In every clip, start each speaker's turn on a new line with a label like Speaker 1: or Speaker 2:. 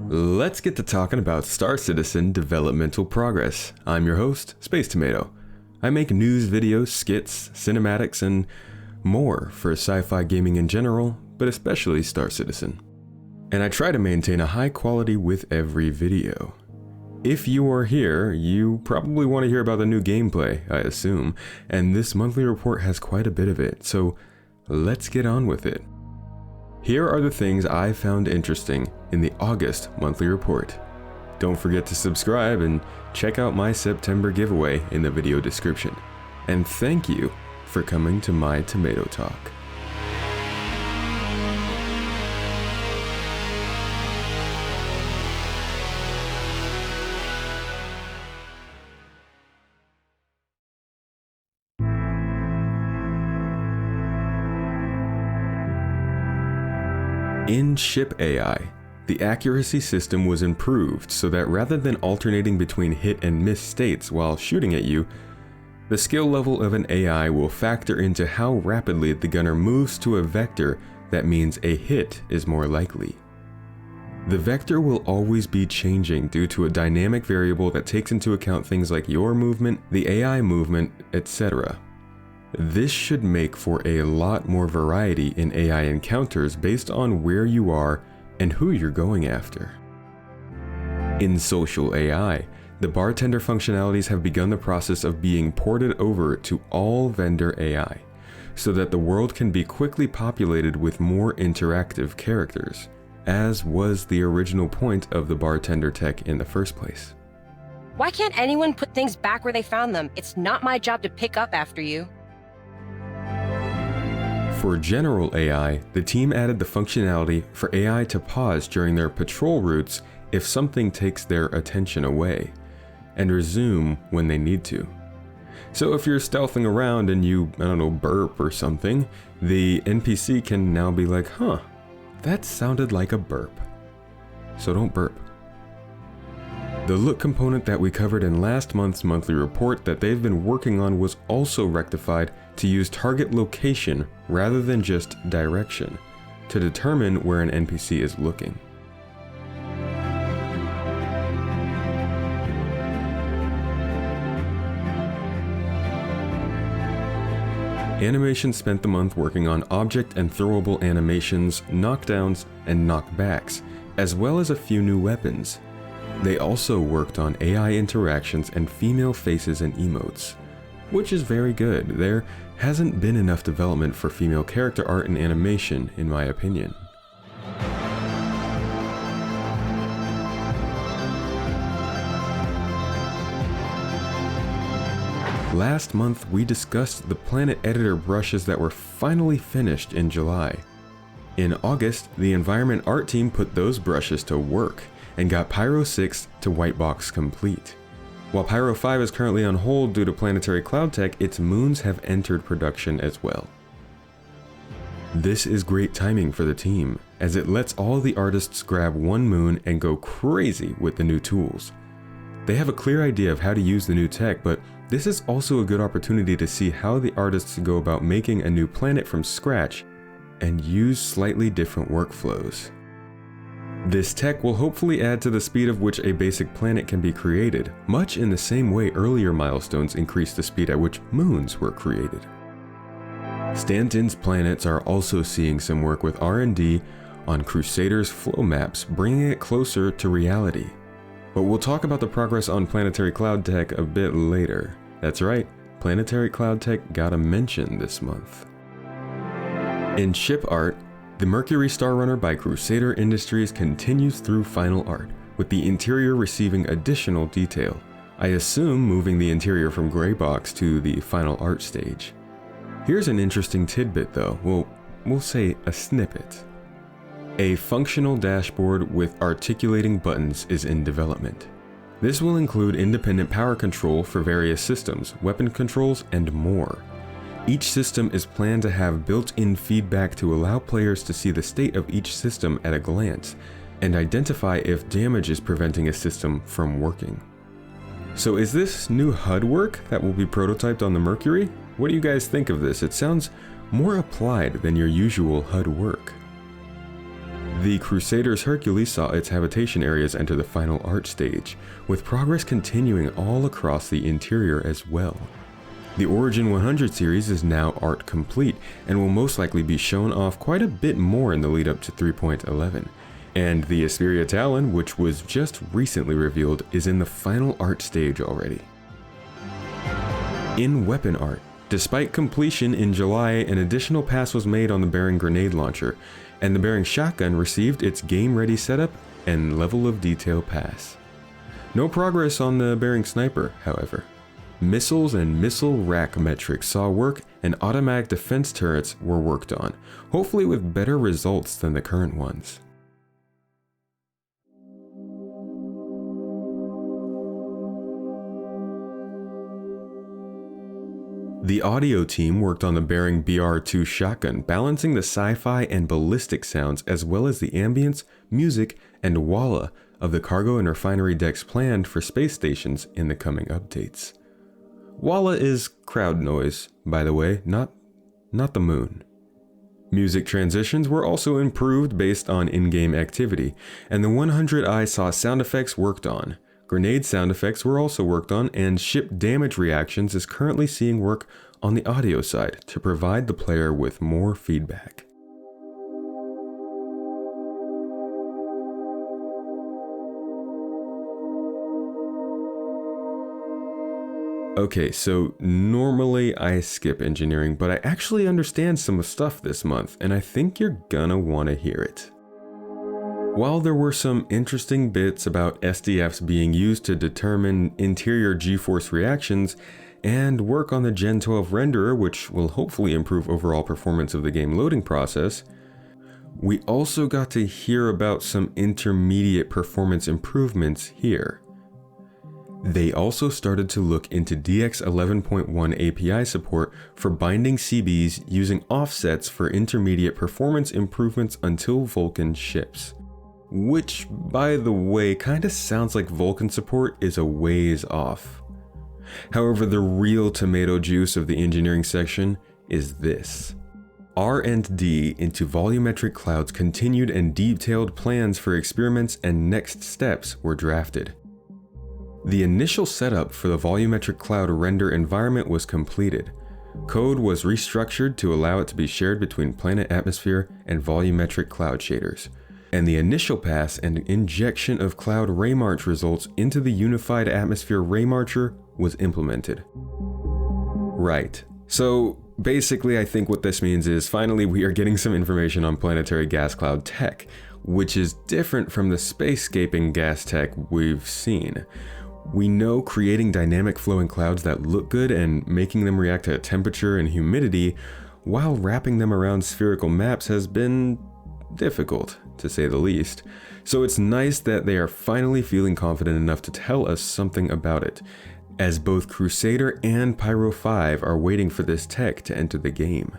Speaker 1: Let's get to talking about Star Citizen developmental progress. I'm your host, Space Tomato. I make news videos, skits, cinematics, and more for sci-fi gaming in general, but especially Star Citizen. And I try to maintain a high quality with every video. If you are here, you probably want to hear about the new gameplay, I assume, and this monthly report has quite a bit of it, so let's get on with it. Here are the things I found interesting in the August monthly report. Don't forget to subscribe and check out my September giveaway in the video description. And thank you for coming to my Tomato Talk. In ship AI, the accuracy system was improved so that rather than alternating between hit and miss states while shooting at you, the skill level of an AI will factor into how rapidly the gunner moves to a vector that means a hit is more likely. The vector will always be changing due to a dynamic variable that takes into account things like your movement, the AI movement, etc. This should make for a lot more variety in AI encounters based on where you are and who you're going after. In social AI, the bartender functionalities have begun the process of being ported over to all vendor AI, so that the world can be quickly populated with more interactive characters, as was the original point of the bartender tech in the first place.
Speaker 2: Why can't anyone put things back where they found them? It's not my job to pick up after you.
Speaker 1: For general AI, the team added the functionality for AI to pause during their patrol routes if something takes their attention away, and resume when they need to. So if you're stealthing around and you, burp or something, the NPC can now be like, huh, that sounded like a burp. So don't burp. The look component that we covered in last month's monthly report that they've been working on was also rectified to use target location rather than just direction to determine where an NPC is looking. Animation spent the month working on object and throwable animations, knockdowns, and knockbacks, as well as a few new weapons. They also worked on AI interactions and female faces and emotes, which is very good. There hasn't been enough development for female character art and animation, in my opinion. Last month, we discussed the Planet Editor brushes that were finally finished in July. In August, the Environment Art team put those brushes to work and got Pyro 6 to white box complete. While Pyro 5 is currently on hold due to planetary cloud tech, its moons have entered production as well. This is great timing for the team, as it lets all the artists grab one moon and go crazy with the new tools. They have a clear idea of how to use the new tech, but this is also a good opportunity to see how the artists go about making a new planet from scratch and use slightly different workflows. This tech will hopefully add to the speed of which a basic planet can be created, much in the same way earlier milestones increased the speed at which moons were created. Stanton's planets are also seeing some work with R&D on Crusader's flow maps, bringing it closer to reality. But we'll talk about the progress on planetary cloud tech a bit later. That's right, planetary cloud tech got a mention this month. In ship art, the Mercury Star Runner by Crusader Industries continues through final art, with the interior receiving additional detail. I assume moving the interior from gray box to the final art stage. Here's an interesting tidbit though, we'll say a snippet. A functional dashboard with articulating buttons is in development. This will include independent power control for various systems, weapon controls, and more. Each system is planned to have built-in feedback to allow players to see the state of each system at a glance and identify if damage is preventing a system from working. So is this new HUD work that will be prototyped on the Mercury? What do you guys think of this? It sounds more applied than your usual HUD work. The Crusaders Hercules saw its habitation areas enter the final art stage, with progress continuing all across the interior as well. The Origin 100 series is now art complete and will most likely be shown off quite a bit more in the lead up to 3.11. And the Asperia Talon, which was just recently revealed, is in the final art stage already. In weapon art, despite completion in July, an additional pass was made on the Bearing grenade launcher, and the Bearing shotgun received its game-ready setup and level of detail pass. No progress on the Bearing sniper, however. Missiles and missile rack metrics saw work, and automatic defense turrets were worked on, hopefully with better results than the current ones. The audio team worked on the Bearing BR2 shotgun, balancing the sci-fi and ballistic sounds as well as the ambience, music, and walla of the cargo and refinery decks planned for space stations in the coming updates. Walla is crowd noise, by the way, not the moon. Music transitions were also improved based on in-game activity, and the 100i saw sound effects worked on. Grenade sound effects were also worked on, and ship damage reactions is currently seeing work on the audio side to provide the player with more feedback. Okay, so normally I skip engineering, but I actually understand some stuff this month, and I think you're gonna want to hear it. While there were some interesting bits about SDFs being used to determine interior G-force reactions and work on the Gen 12 renderer, which will hopefully improve overall performance of the game loading process, we also got to hear about some intermediate performance improvements here. They also started to look into DX 11.1 API support for binding CBs using offsets for intermediate performance improvements until Vulcan ships. Which, by the way, kinda sounds like Vulcan support is a ways off. However, the real tomato juice of the engineering section is this. R&D into volumetric clouds continued, and detailed plans for experiments and next steps were drafted. The initial setup for the volumetric cloud render environment was completed. Code was restructured to allow it to be shared between planet atmosphere and volumetric cloud shaders, and the initial pass and injection of cloud raymarch results into the unified atmosphere raymarcher was implemented. Right, so basically I think what this means is finally we are getting some information on planetary gas cloud tech, which is different from the spacescaping gas tech we've seen. We know creating dynamic flowing clouds that look good and making them react to temperature and humidity while wrapping them around spherical maps has been difficult, to say the least. So it's nice that they are finally feeling confident enough to tell us something about it, as both Crusader and Pyro 5 are waiting for this tech to enter the game.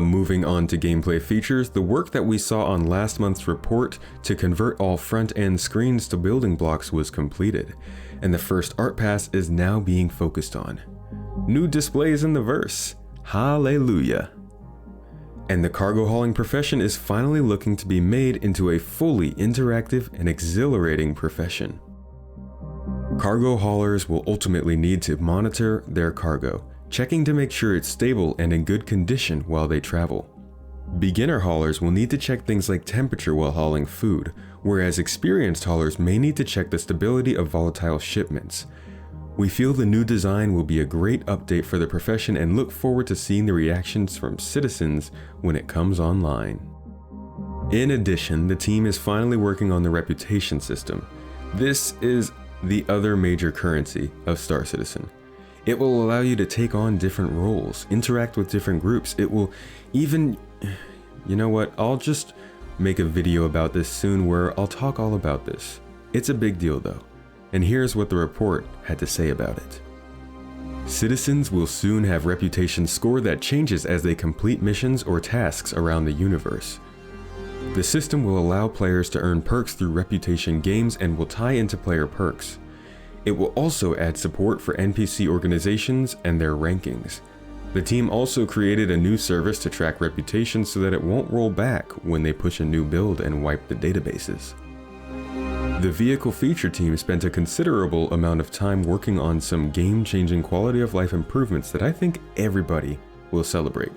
Speaker 1: Moving on to gameplay features, the work that we saw on last month's report to convert all front-end screens to building blocks was completed, and the first art pass is now being focused on. New displays in the verse. Hallelujah. And the cargo hauling profession is finally looking to be made into a fully interactive and exhilarating profession. Cargo haulers will ultimately need to monitor their cargo, checking to make sure it's stable and in good condition while they travel. Beginner haulers will need to check things like temperature while hauling food, whereas experienced haulers may need to check the stability of volatile shipments. We feel the new design will be a great update for the profession and look forward to seeing the reactions from citizens when it comes online. In addition, the team is finally working on the reputation system. This is the other major currency of Star Citizen. It will allow you to take on different roles, interact with different groups. It will even, you know what, I'll just make a video about this soon where I'll talk all about this. It's a big deal though, and here's what the report had to say about it. Citizens will soon have reputation score that changes as they complete missions or tasks around the universe. The system will allow players to earn perks through reputation games and will tie into player perks. It will also add support for NPC organizations and their rankings. The team also created a new service to track reputation so that it won't roll back when they push a new build and wipe the databases. The vehicle feature team spent a considerable amount of time working on some game-changing quality of life improvements that I think everybody will celebrate,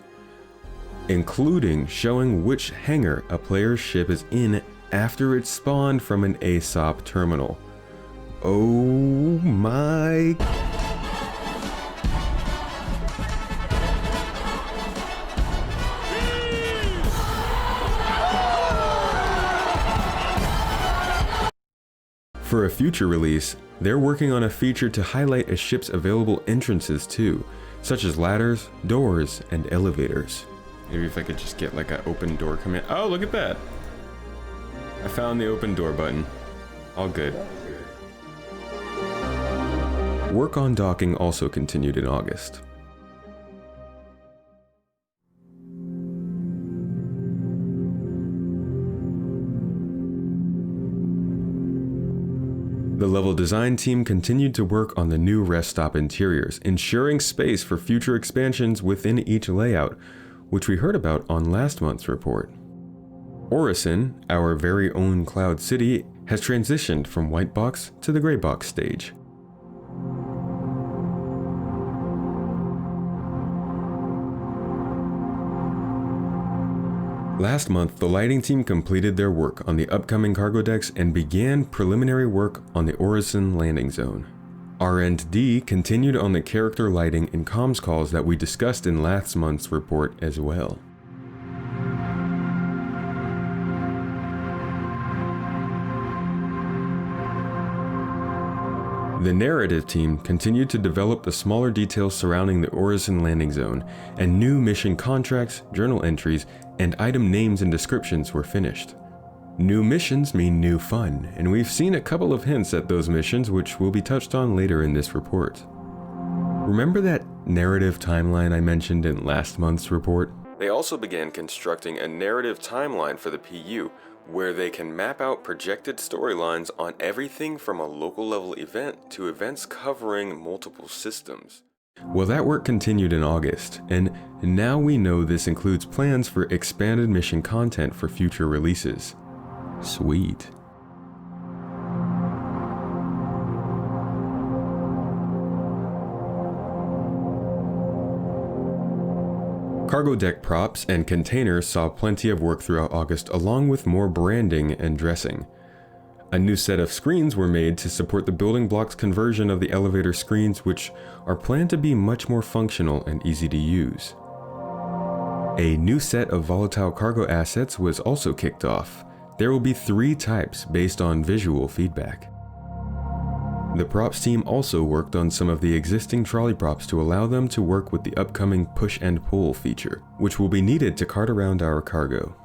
Speaker 1: including showing which hangar a player's ship is in after it's spawned from an ASOP terminal. Oh my... For a future release, they're working on a feature to highlight a ship's available entrances too, such as ladders, doors, and elevators. Maybe if I could just get like an open door command. Oh, look at that! I found the open door button. All good. Work on docking also continued in August. The level design team continued to work on the new rest stop interiors, ensuring space for future expansions within each layout, which we heard about on last month's report. Orison, our very own cloud city, has transitioned from white box to the gray box stage. Last month, the lighting team completed their work on the upcoming cargo decks and began preliminary work on the Orison landing zone. R&D continued on the character lighting and comms calls that we discussed in last month's report as well. The narrative team continued to develop the smaller details surrounding the Orison landing zone, and new mission contracts, journal entries, and item names and descriptions were finished. New missions mean new fun, and we've seen a couple of hints at those missions which will be touched on later in this report. Remember that narrative timeline I mentioned in last month's report? They also began constructing a narrative timeline for the PU, where they can map out projected storylines on everything from a local level event to events covering multiple systems. Well, that work continued in August, and now we know this includes plans for expanded mission content for future releases. Sweet. Cargo deck props and containers saw plenty of work throughout August, along with more branding and dressing. A new set of screens were made to support the building blocks conversion of the elevator screens, which are planned to be much more functional and easy to use. A new set of volatile cargo assets was also kicked off. There will be 3 types based on visual feedback. The props team also worked on some of the existing trolley props to allow them to work with the upcoming push and pull feature, which will be needed to cart around our cargo.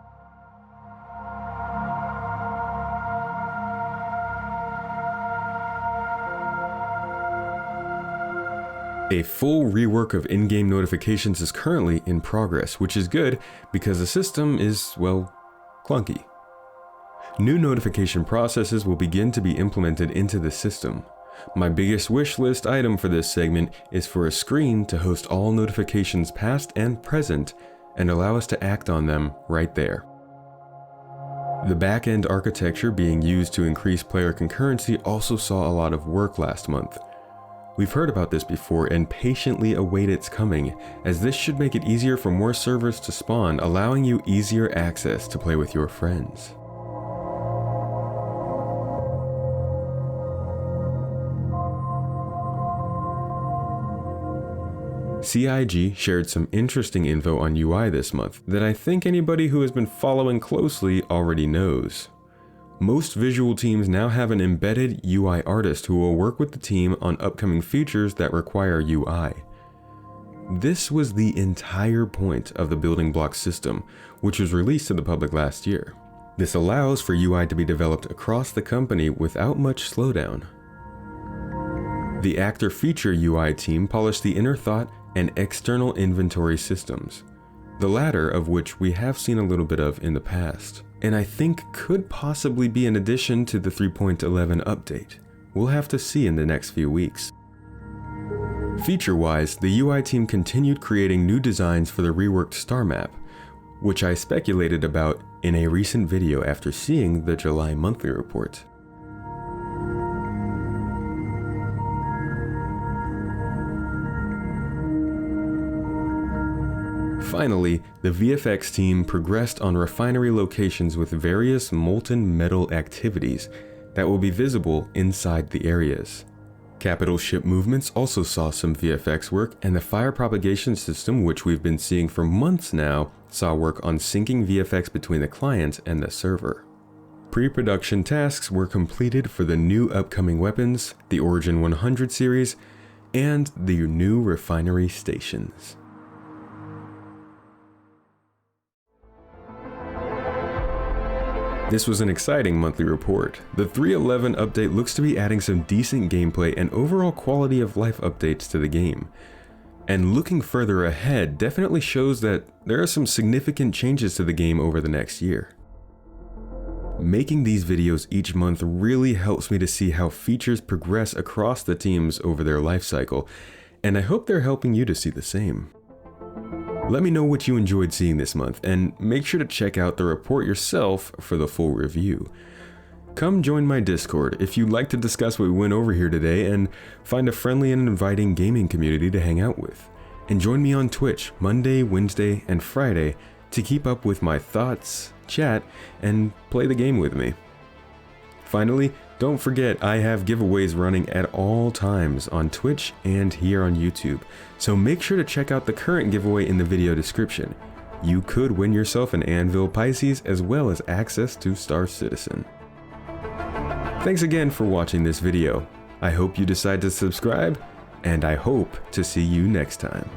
Speaker 1: A full rework of in-game notifications is currently in progress, which is good because the system is, well, clunky. New notification processes will begin to be implemented into the system. My biggest wish list item for this segment is for a screen to host all notifications past and present and allow us to act on them right there. The back-end architecture being used to increase player concurrency also saw a lot of work last month. We've heard about this before and patiently await its coming, as this should make it easier for more servers to spawn, allowing you easier access to play with your friends. CIG shared some interesting info on UI this month that I think anybody who has been following closely already knows. Most visual teams now have an embedded UI artist who will work with the team on upcoming features that require UI. This was the entire point of the building block system, which was released to the public last year. This allows for UI to be developed across the company without much slowdown. The actor feature UI team polished the inner thought and external inventory systems, the latter of which we have seen a little bit of in the past, and I think could possibly be an addition to the 3.11 update. we'll have to see in the next few weeks. Feature-wise, the UI team continued creating new designs for the reworked star map, which I speculated about in a recent video after seeing the July monthly report. Finally, the VFX team progressed on refinery locations with various molten metal activities that will be visible inside the areas. Capital ship movements also saw some VFX work, and the fire propagation system, which we've been seeing for months now, saw work on syncing VFX between the client and the server. Pre-production tasks were completed for the new upcoming weapons, the Origin 100 series, and the new refinery stations. This was an exciting monthly report. The 3.11 update looks to be adding some decent gameplay and overall quality of life updates to the game. And looking further ahead definitely shows that there are some significant changes to the game over the next year. Making these videos each month really helps me to see how features progress across the teams over their life cycle, and I hope they're helping you to see the same. Let me know what you enjoyed seeing this month, and make sure to check out the report yourself for the full review. Come join my Discord if you'd like to discuss what we went over here today and find a friendly and inviting gaming community to hang out with. And join me on Twitch Monday, Wednesday, and Friday to keep up with my thoughts, chat, and play the game with me. Finally, don't forget I have giveaways running at all times on Twitch and here on YouTube, so make sure to check out the current giveaway in the video description. You could win yourself an Anvil Pisces as well as access to Star Citizen. Thanks again for watching this video. I hope you decide to subscribe, and I hope to see you next time.